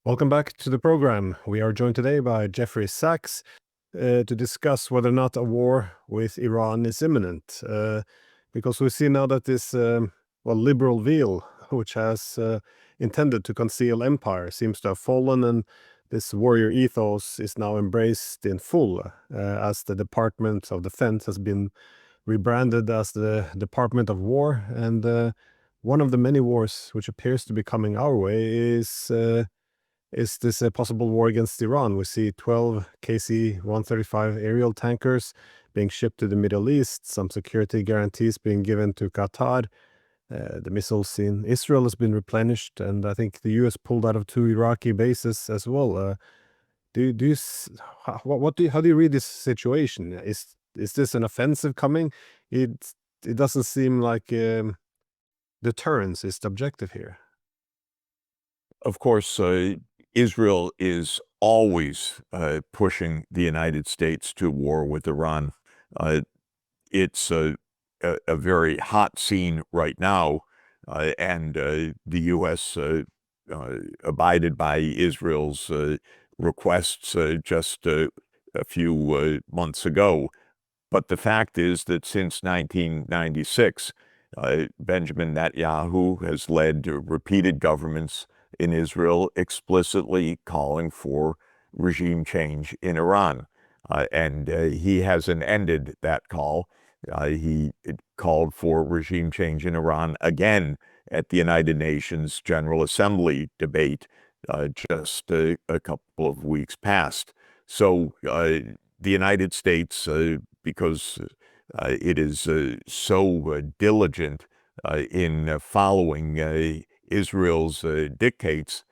Welcome back to the program. We are joined today by Jeffrey Sachs to discuss whether or not a war with Iran is imminent. Because we see now that this liberal veil, which has intended to conceal empire, seems to have fallen, and this warrior ethos is now embraced in full, as the Department of Defense has been rebranded as the Department of War. And one of the many wars which appears to be coming our way is this a possible war against Iran. We see 12 KC-135 aerial tankers being shipped to the Middle East, some security guarantees being given to Qatar. The missiles in Israel has been replenished, and I think the U.S. pulled out of 2 Iraqi bases as well. How do you read this situation? Is this an offensive coming? It doesn't seem like deterrence is the objective here. Of course, Israel is always pushing the United States to war with Iran. It's a very hot scene right now, and the U.S. Abided by Israel's requests just a few months ago. But the fact is that since 1996, Benjamin Netanyahu has led repeated governments in Israel explicitly calling for regime change in Iran. And he hasn't ended that call. He called for regime change in Iran again at the United Nations General Assembly debate just a couple of weeks past. So the United States, because it is so diligent in following Israel's dictates,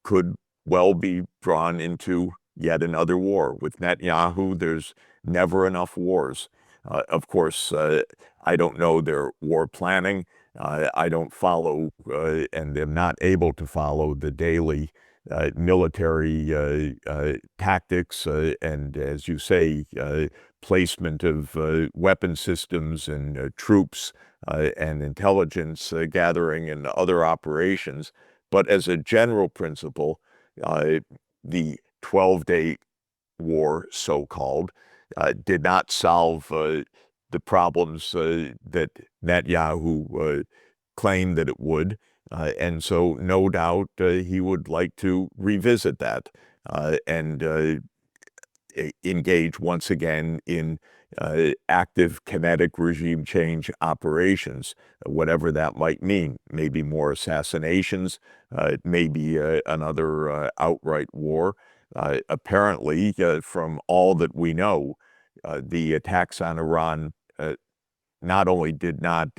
could well be drawn into yet another war. With Netanyahu, there's never enough wars. Of course, I don't know their war planning. I don't follow and am not able to follow the daily military tactics and, as you say, placement of weapon systems and troops and intelligence gathering and other operations. But as a general principle, the 12-day war, so-called, did not solve the problems that Netanyahu claimed that it would. And so no doubt he would like to revisit that and engage once again in active kinetic regime change operations, whatever that might mean. Maybe more assassinations, maybe another outright war. Apparently, from all that we know, the attacks on Iran not only did not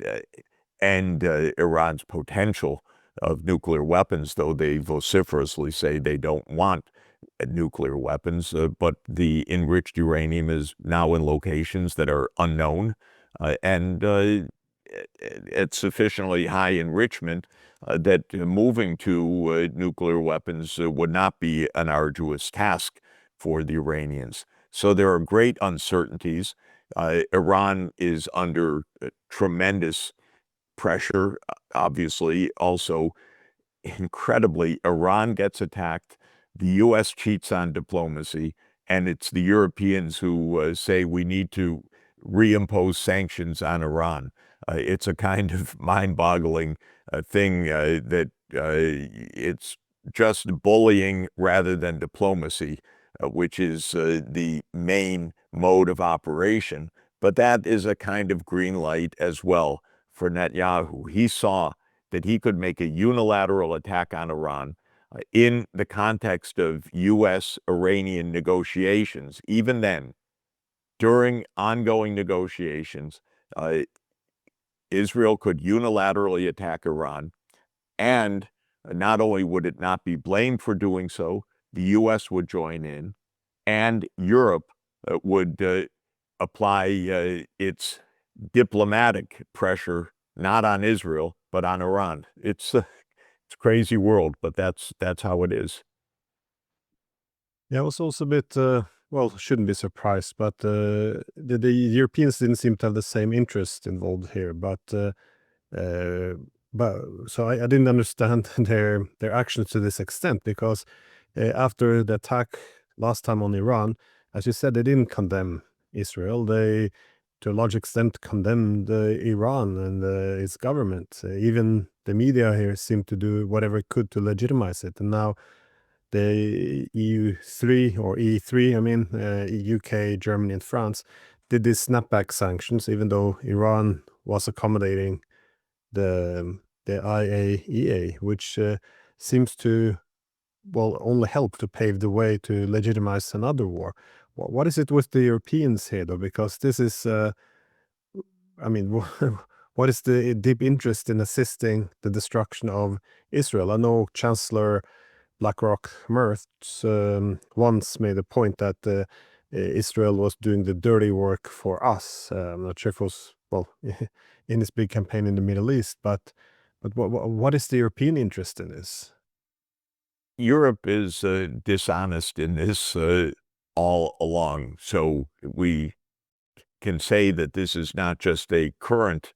end Iran's potential of nuclear weapons, though they vociferously say they don't want nuclear weapons, but the enriched uranium is now in locations that are unknown, and at sufficiently high enrichment that moving to nuclear weapons would not be an arduous task for the Iranians. So there are great uncertainties. Iran is under tremendous pressure, obviously. Also, incredibly, Iran gets attacked, the U.S. cheats on diplomacy, and it's the Europeans who say we need to reimpose sanctions on Iran. It's a kind of mind-boggling thing that it's just bullying rather than diplomacy, which is the main mode of operation. But that is a kind of green light as well for Netanyahu. He saw that he could make a unilateral attack on Iran in the context of U.S.-Iranian negotiations. Even then, during ongoing negotiations, Israel could unilaterally attack Iran, and not only would it not be blamed for doing so, the U.S. would join in, and Europe would apply its diplomatic pressure not on Israel, but on Iran. It's a crazy world, but that's how it is. Yeah, I was also a bit, shouldn't be surprised, but the Europeans didn't seem to have the same interest involved here. But but so I didn't understand their actions to this extent, because after the attack last time on Iran, as you said, they didn't condemn Israel. They, to a large extent, condemned Iran and its government. Even the media here seemed to do whatever it could to legitimize it. And now the EU3 or E3, I mean, UK, Germany, and France did these snapback sanctions, even though Iran was accommodating the IAEA, which seems to, well, only help to pave the way to legitimize another war. What is it with the Europeans here, though? Because this is, I mean, what is the deep interest in assisting the destruction of Israel? I know Chancellor BlackRock Mertz once made a point that Israel was doing the dirty work for us. I'm not sure if it was, well, in this big campaign in the Middle East, but what is the European interest in this? Europe is dishonest in this all along. So we can say that this is not just a current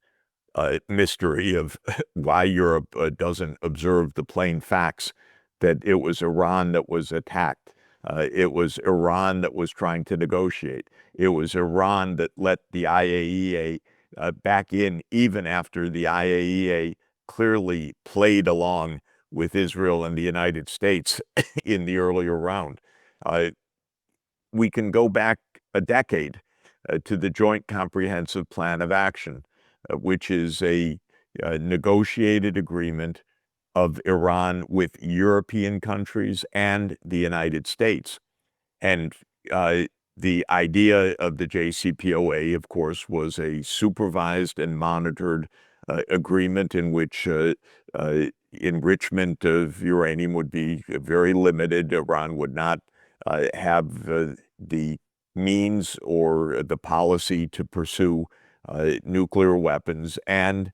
mystery of why Europe doesn't observe the plain facts, that it was Iran that was attacked. It was Iran that was trying to negotiate. It was Iran that let the IAEA back in, even after the IAEA clearly played along with Israel and the United States in the earlier round. We can go back a decade to the Joint Comprehensive Plan of Action, which is a negotiated agreement of Iran with European countries and the United States. And the idea of the JCPOA, of course, was a supervised and monitored agreement in which enrichment of uranium would be very limited. Iran would not have the means or the policy to pursue nuclear weapons. And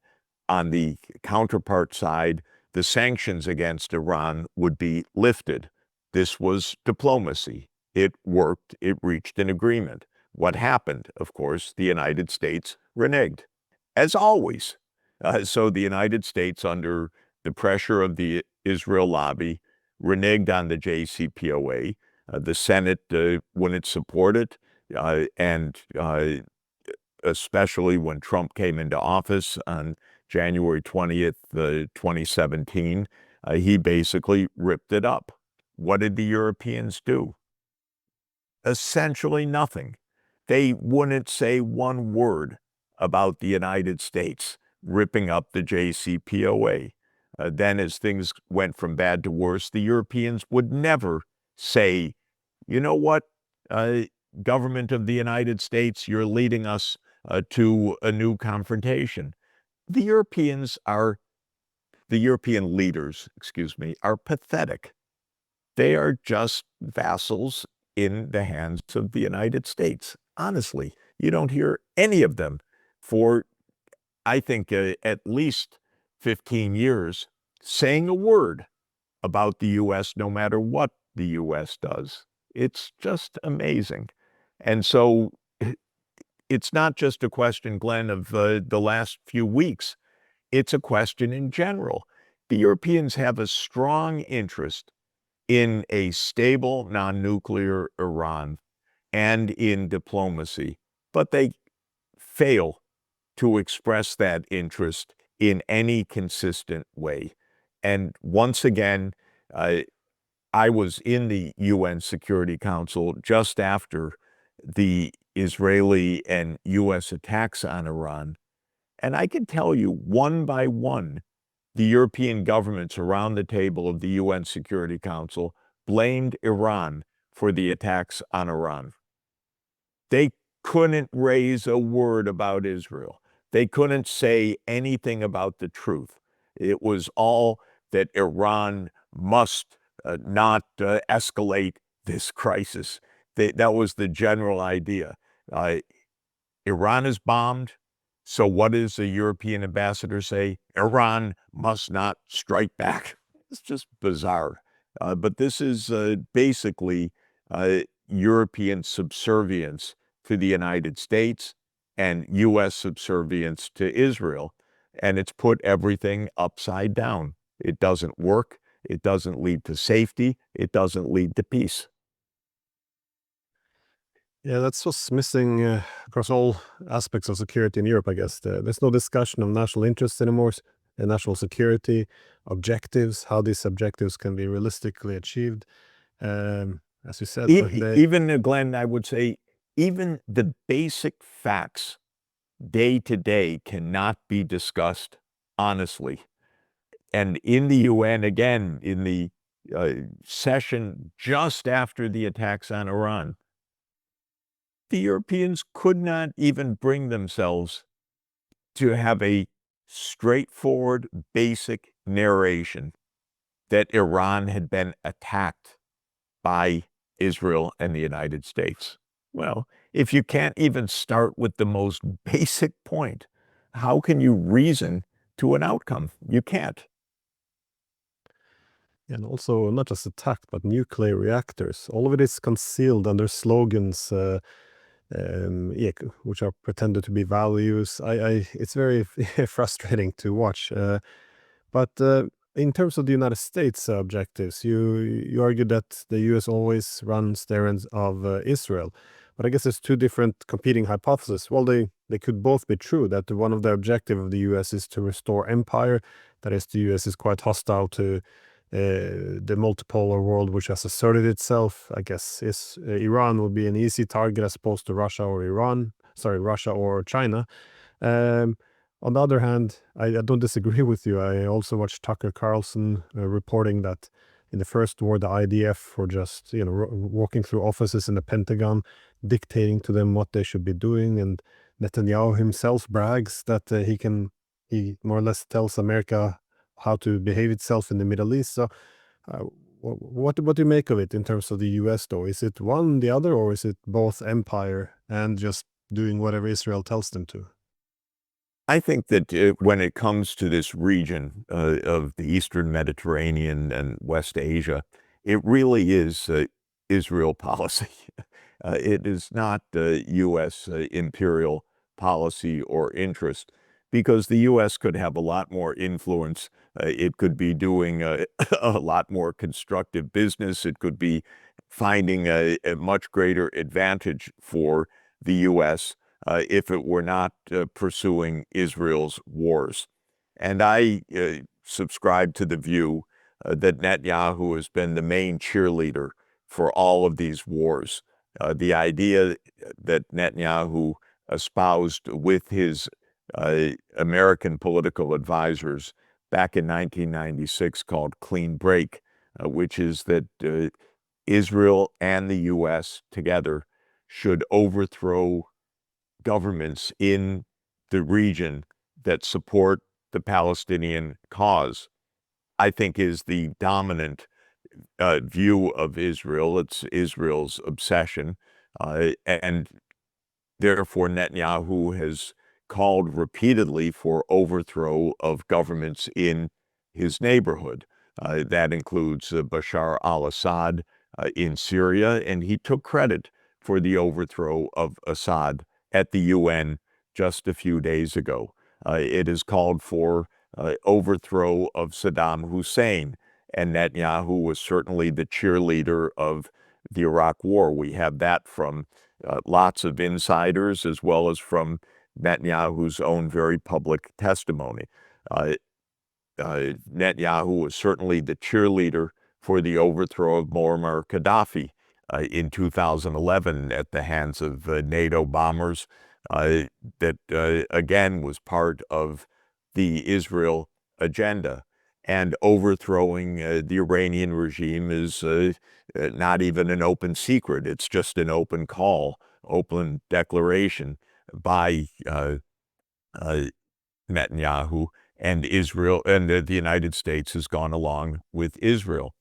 on the counterpart side, the sanctions against Iran would be lifted. This was diplomacy. It worked. It reached an agreement. What happened? Of course, the United States reneged, as always. So the United States, under the pressure of the Israel lobby, reneged on the JCPOA. The Senate wouldn't support it, and especially when Trump came into office on January 20th, 2017, he basically ripped it up. What did the Europeans do? Essentially nothing. They wouldn't say one word about the United States ripping up the JCPOA. Then as things went from bad to worse, the Europeans would never say, you know what, government of the United States, you're leading us to a new confrontation. The European leaders, are pathetic. They are just vassals in the hands of the United States. Honestly, you don't hear any of them for, I think, at least 15 years saying a word about the U.S., no matter what the U.S. does. It's just amazing. And so it's not just a question, Glenn, of the last few weeks. It's a question in general. The Europeans have a strong interest in a stable, non-nuclear Iran and in diplomacy, but they fail to express that interest in any consistent way. And once again, I was in the UN Security Council just after the Israeli and US attacks on Iran, and I can tell you one by one, the European governments around the table of the UN Security Council blamed Iran for the attacks on Iran. They couldn't raise a word about Israel. They couldn't say anything about the truth. It was all that Iran must not escalate this crisis. That was the general idea. Iran is bombed. So what does the European ambassador say? Iran must not strike back. It's just bizarre. But this is basically European subservience to the United States and U.S. subservience to Israel. and it's put everything upside down. It doesn't work. It doesn't lead to safety. It doesn't lead to peace. Yeah, that's what's missing across all aspects of security in Europe, I guess. There's no discussion of national interests anymore, national security, objectives, how these objectives can be realistically achieved. As you said, Even, Glenn, I would say, even the basic facts day to day cannot be discussed honestly. And in the UN, again, in the session just after the attacks on Iran, the Europeans could not even bring themselves to have a straightforward, basic narration that Iran had been attacked by Israel and the United States. Well, if you can't even start with the most basic point, how can you reason to an outcome? You can't. and also not just attacked, but nuclear reactors. All of it is concealed under slogans, yeah, which are pretended to be values. It's very frustrating to watch. But in terms of the United States objectives, you argue that the U.S. always runs the errands of Israel. But I guess there's two different competing hypotheses. Well, they could both be true, that one of the objective of the U.S. is to restore empire. That is, the U.S. is quite hostile to the multipolar world, which has asserted itself. I guess Iran would be an easy target as opposed to Russia or China. Um, on the other hand, I don't disagree with you. I also watched Tucker Carlson reporting that in the first war, the IDF were just walking through offices in the Pentagon, dictating to them what they should be doing, and Netanyahu himself brags that he more or less tells America how to behave itself in the Middle East. So, what do you make of it in terms of the U.S. though? Is it one the other, or is it both empire and just doing whatever Israel tells them to? I think that when it comes to this region of the Eastern Mediterranean and West Asia, it really is Israel policy. It is not U.S. Imperial policy or interest, because the U.S. could have a lot more influence. It could be doing a lot more constructive business. It could be finding a much greater advantage for the U.S. If it were not pursuing Israel's wars. And I subscribe to the view that Netanyahu has been the main cheerleader for all of these wars. The idea that Netanyahu espoused with his American political advisors back in 1996 called Clean Break, which is that Israel and the U.S. together should overthrow governments in the region that support the Palestinian cause, I think is the dominant view of Israel. It's Israel's obsession. And therefore, Netanyahu has called repeatedly for overthrow of governments in his neighborhood. That includes Bashar al-Assad in Syria, and he took credit for the overthrow of Assad at the UN just a few days ago. It has called for overthrow of Saddam Hussein, and Netanyahu was certainly the cheerleader of the Iraq War. We have that from lots of insiders as well as from Netanyahu's own very public testimony. Netanyahu was certainly the cheerleader for the overthrow of Muammar Gaddafi in 2011 at the hands of NATO bombers. That again was part of the Israel agenda. And overthrowing the Iranian regime is not even an open secret. It's just an open call, open declaration by Netanyahu, and Israel, and the United States has gone along with Israel.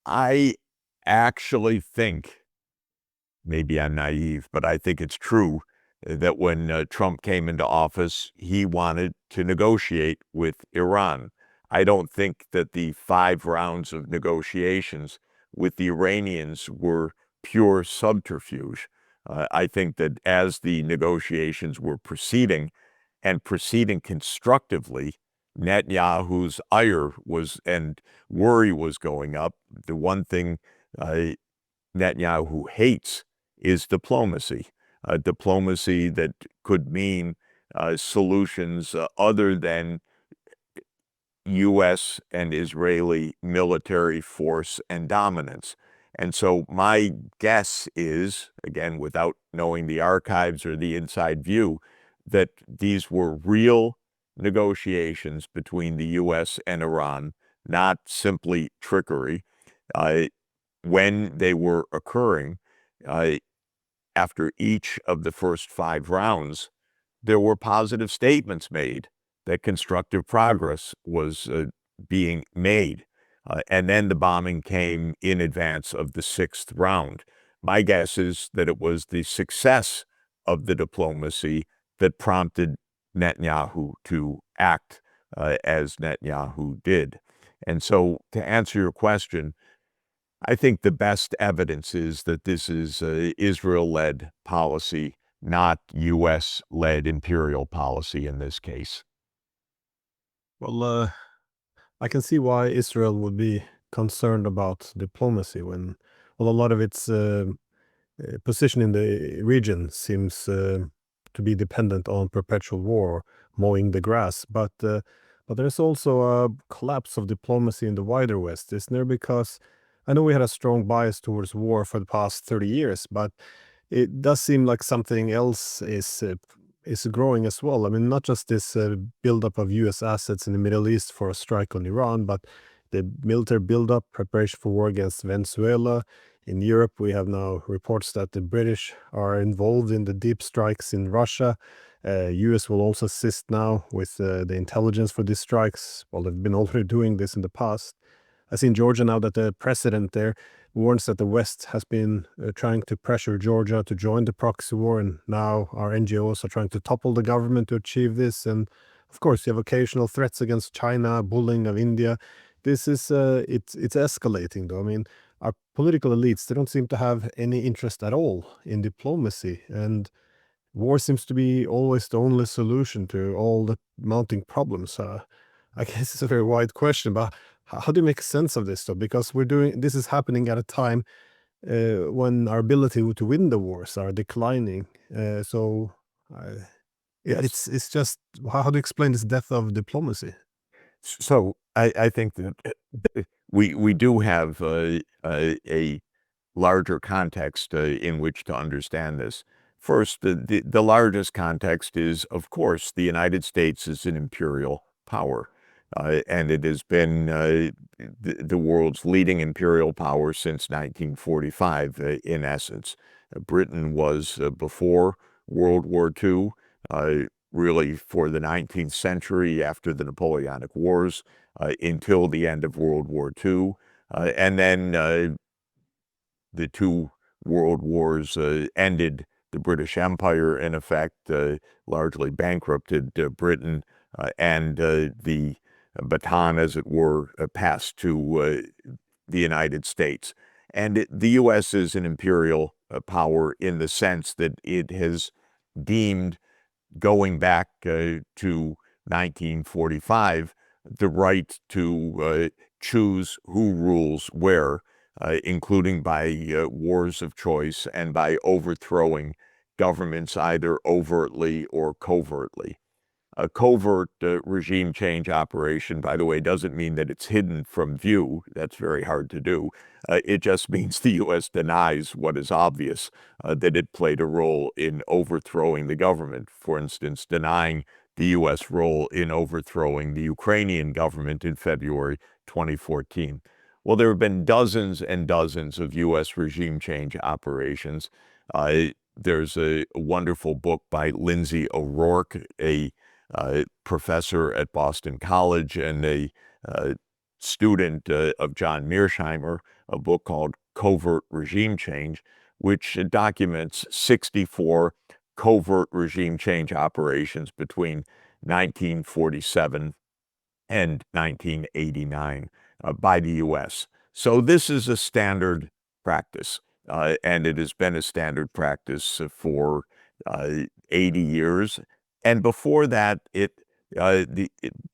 I actually think, maybe I'm naive, but I think it's true that when Trump came into office, he wanted to negotiate with Iran. I don't think that the 5 rounds of negotiations with the Iranians were pure subterfuge. I think that as the negotiations were proceeding, and proceeding constructively, Netanyahu's ire and worry was going up. The one thing Netanyahu hates is diplomacy, diplomacy that could mean solutions other than U.S. and Israeli military force and dominance. And so my guess is, again, without knowing the archives or the inside view, that these were real negotiations between the U.S. and Iran, not simply trickery. When they were occurring, after each of the first 5 rounds, there were positive statements made that constructive progress was being made. And then the bombing came in advance of the 6th round. My guess is that it was the success of the diplomacy that prompted Netanyahu to act as Netanyahu did. And so, to answer your question, I think the best evidence is that this is Israel-led policy, not U.S.-led imperial policy in this case. Well, I can see why Israel would be concerned about diplomacy when, well, a lot of its position in the region seems to be dependent on perpetual war, mowing the grass. But there's also a collapse of diplomacy in the wider West, isn't there? Because I know we had a strong bias towards war for the past 30 years, but it does seem like something else is growing as well. I mean, not just this buildup of U.S. assets in the Middle East for a strike on Iran, but the military buildup, preparation for war against Venezuela. In Europe, we have now reports that the British are involved in the deep strikes in Russia. U.S. will also assist now with the intelligence for these strikes. Well, they've been already doing this in the past. I see in Georgia now that the president there warns that the West has been trying to pressure Georgia to join the proxy war, and now our NGOs are trying to topple the government to achieve this. And of course, you have occasional threats against China, bullying of India. This is it's escalating, though. I mean, our political elites, they don't seem to have any interest at all in diplomacy, and war seems to be always the only solution to all the mounting problems. I guess it's a very wide question, but how do you make sense of this, though? Because this is happening at a time when our ability to win the wars are declining. Yeah, Yes. it's just how do you explain this death of diplomacy? So I think that we do have a larger context in which to understand this. First, the largest context is, of course, the United States is an imperial power, and it has been the world's leading imperial power since 1945, in essence. Britain was, before World War II, really for the 19th century, after the Napoleonic Wars, until the end of World War II. And then the 2 world wars ended the British Empire, in effect, largely bankrupted Britain, and the baton, as it were, passed to the United States. And the U.S. is an imperial power in the sense that it has deemed, going back to 1945, the right to choose who rules where, including by wars of choice and by overthrowing governments either overtly or covertly. A covert regime change operation, by the way, doesn't mean that it's hidden from view. That's very hard to do. It just means the U.S. denies what is obvious, that it played a role in overthrowing the government. For instance, denying the U.S. role in overthrowing the Ukrainian government in February 2014. Well, there have been dozens and dozens of U.S. regime change operations. There's a wonderful book by Lindsay O'Rourke, a professor at Boston College and a student of John Mearsheimer, a book called Covert Regime Change, which documents 64 covert regime change operations between 1947 and 1989 by the U.S. So this is a standard practice, and it has been a standard practice for 80 years. And before that, it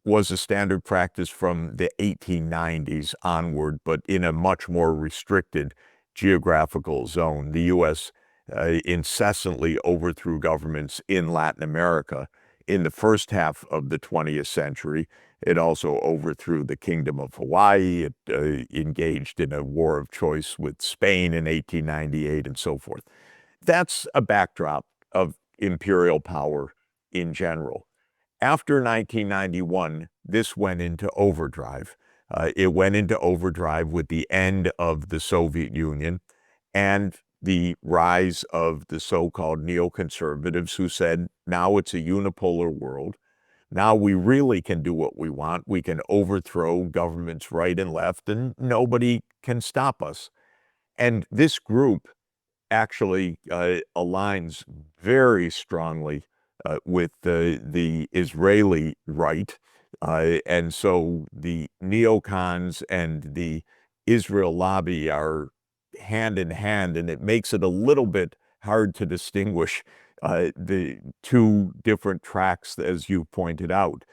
was a standard practice from the 1890s onward, but in a much more restricted geographical zone. The U.S. Incessantly overthrew governments in Latin America in the first half of the 20th century. It also overthrew the Kingdom of Hawaii. It engaged in a war of choice with Spain in 1898 and so forth. That's a backdrop of imperial power in general. After 1991, this went into overdrive. It went into overdrive with the end of the Soviet Union and the rise of the so-called neoconservatives who said, now it's a unipolar world. Now we really can do what we want. We can overthrow governments right and left, and nobody can stop us. And this group actually aligns very strongly with the Israeli right. And so the neocons and the Israel lobby are hand in hand, and it makes it a little bit hard to distinguish the two different tracks, as you pointed out.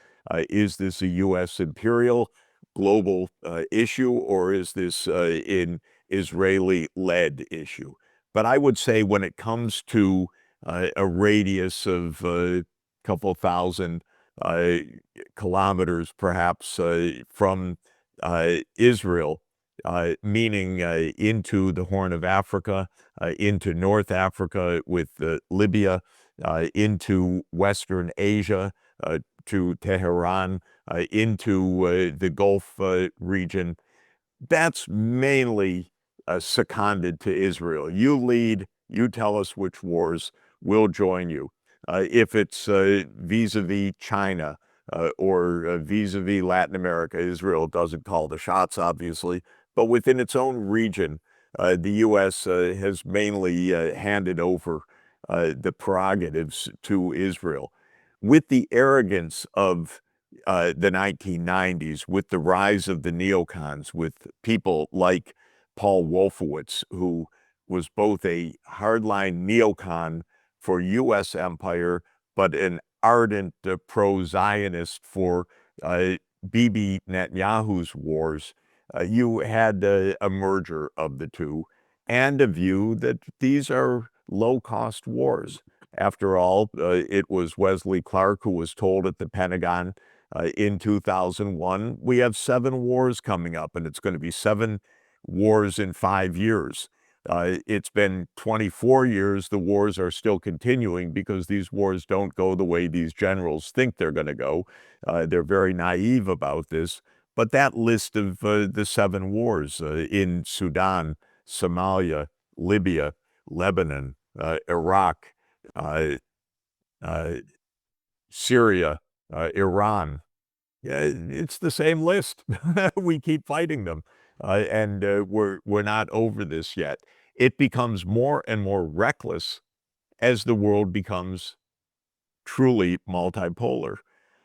Is this a U.S. imperial global issue, or is this an Israeli-led issue? But I would say when it comes to a radius of a couple thousand kilometers, perhaps, from Israel, meaning into the Horn of Africa, into North Africa with Libya, into Western Asia, to Tehran, into the Gulf region, that's mainly seconded to Israel. You lead, you tell us which wars, we'll join you. If it's vis-a-vis China or vis-a-vis Latin America, Israel doesn't call the shots, obviously, but within its own region, the U.S. Has mainly handed over the prerogatives to Israel. With the arrogance of the 1990s, with the rise of the neocons, with people like Paul Wolfowitz, who was both a hardline neocon for U.S. empire, but an ardent pro-Zionist for Bibi Netanyahu's wars. You had a merger of the two and a view that these are low-cost wars. After all, it was Wesley Clark who was told at the Pentagon in 2001, we have 7 wars coming up, and it's going to be 7 wars in 5 years. It's been 24 years. The wars are still continuing because these wars don't go the way these generals think they're going to go. They're very naive about this. But that list of the 7 wars in Sudan, Somalia, Libya, Lebanon, Iraq, Syria, Iran, it's the same list. We keep fighting them, and we're not over this yet. It becomes more and more reckless as the world becomes truly multipolar.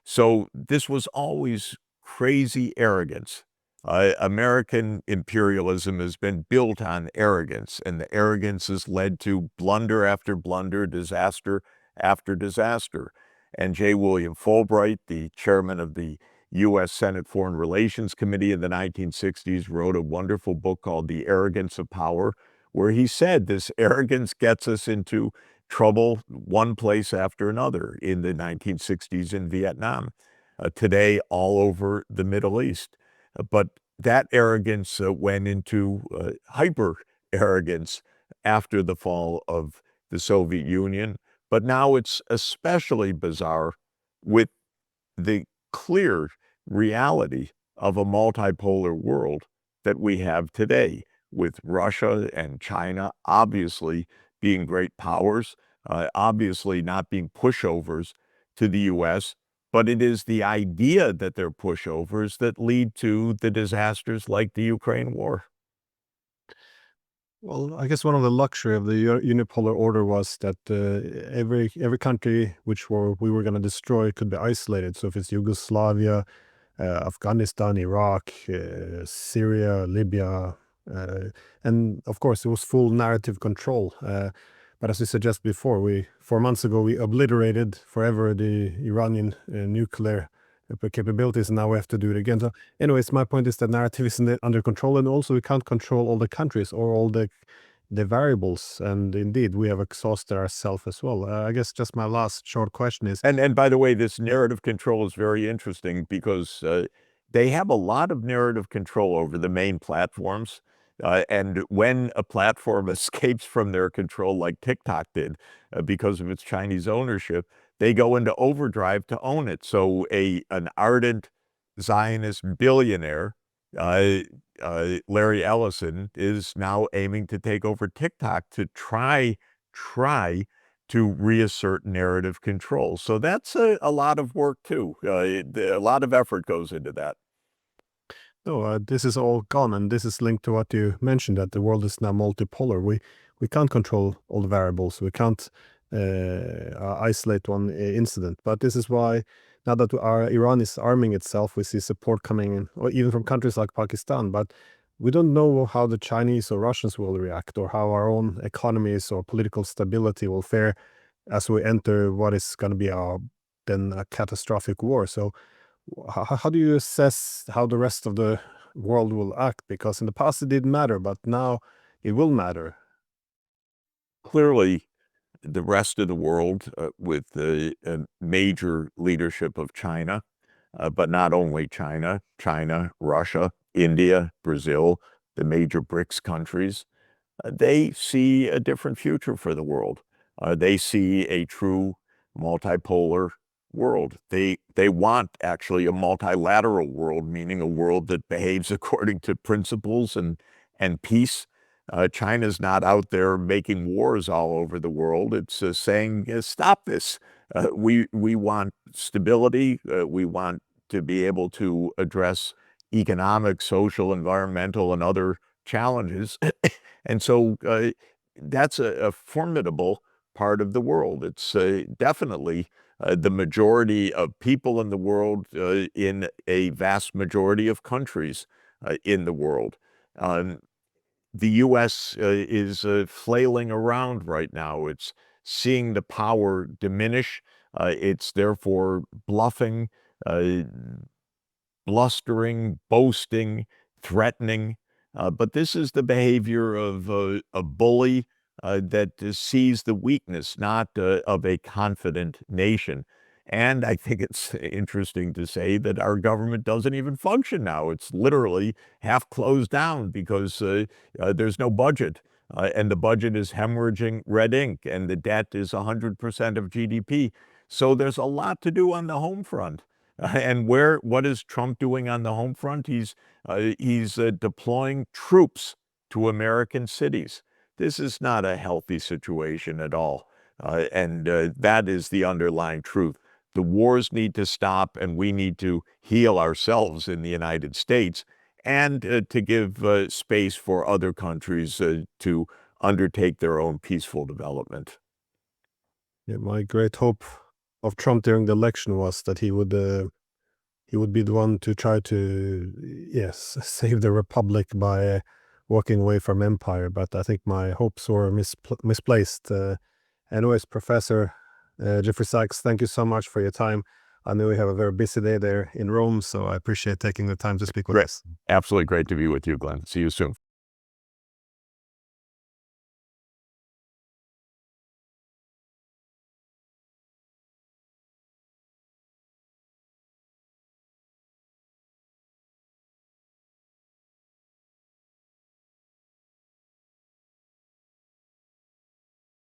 So this was always crazy arrogance. American imperialism has been built on arrogance, and the arrogance has led to blunder after blunder, disaster after disaster. And J. William Fulbright, the chairman of the U.S. Senate Foreign Relations Committee in the 1960s, wrote a wonderful book called The Arrogance of Power, where he said this arrogance gets us into trouble one place after another in the 1960s in Vietnam, today all over the Middle East. But that arrogance went into hyper arrogance after the fall of the Soviet Union. But now it's especially bizarre with the clear reality of a multipolar world that we have today, with Russia and China obviously being great powers, obviously not being pushovers to the U.S., but it is the idea that they're pushovers that lead to the disasters like the Ukraine war. Well, I guess one of the luxury of the unipolar order was that every country we were going to destroy could be isolated. So if it's Yugoslavia, Afghanistan, Iraq, Syria, Libya, and of course it was full narrative control. But as we suggested before, 4 months ago, we obliterated forever the Iranian nuclear capabilities, and now we have to do it again. So anyways, my point is that narrative isn't under control, and also we can't control all the countries or all the variables. And indeed, we have exhausted ourselves as well. I guess just my last short question is... And by the way, this narrative control is very interesting because they have a lot of narrative control over the main platforms. And when a platform escapes from their control, like TikTok did, because of its Chinese ownership, they go into overdrive to own it. So an ardent Zionist billionaire, Larry Ellison, is now aiming to take over TikTok to try to reassert narrative control. So that's a lot of work too. A lot of effort goes into that. No, this is all gone, and this is linked to what you mentioned, that the world is now multipolar. We can't control all the variables. We can't isolate one incident. But this is why, now that Iran is arming itself, we see support coming in, or even from countries like Pakistan. But we don't know how the Chinese or Russians will react, or how our own economies or political stability will fare as we enter what is going to be then a catastrophic war. So how do you assess how the rest of the world will act? Because in the past it didn't matter, but now it will matter. Clearly, the rest of the world, with the major leadership of China, but not only China, Russia, India, Brazil, the major BRICS countries, they see a different future for the world. They see a true multipolar world. They want actually a multilateral world, meaning a world that behaves according to principles and peace. China's not out there making wars all over the world. It's saying, stop this. We want stability. We want to be able to address economic, social, environmental, and other challenges. And so that's a formidable part of the world. It's definitely the majority of people in the world, in a vast majority of countries in the world. The U.S. Is flailing around right now. It's seeing the power diminish. It's therefore bluffing, blustering, boasting, threatening. But this is the behavior of a bully that sees the weakness, not of a confident nation. And I think it's interesting to say that our government doesn't even function now. It's literally half closed down because there's no budget. And the budget is hemorrhaging red ink, and the debt is 100% of GDP. So there's a lot to do on the home front. And what is Trump doing on the home front? He's deploying troops to American cities. This is not a healthy situation at all. And that is the underlying truth. The wars need to stop, and we need to heal ourselves in the United States, and to give space for other countries to undertake their own peaceful development. Yeah, my great hope of Trump during the election was that he would be the one to try to, yes, save the republic by walking away from empire. But I think my hopes were misplaced. Anyways, Professor Jeffrey Sachs, thank you so much for your time. I know you have a very busy day there in Rome, so I appreciate taking the time to speak with us. Absolutely great to be with you, Glenn. See you soon.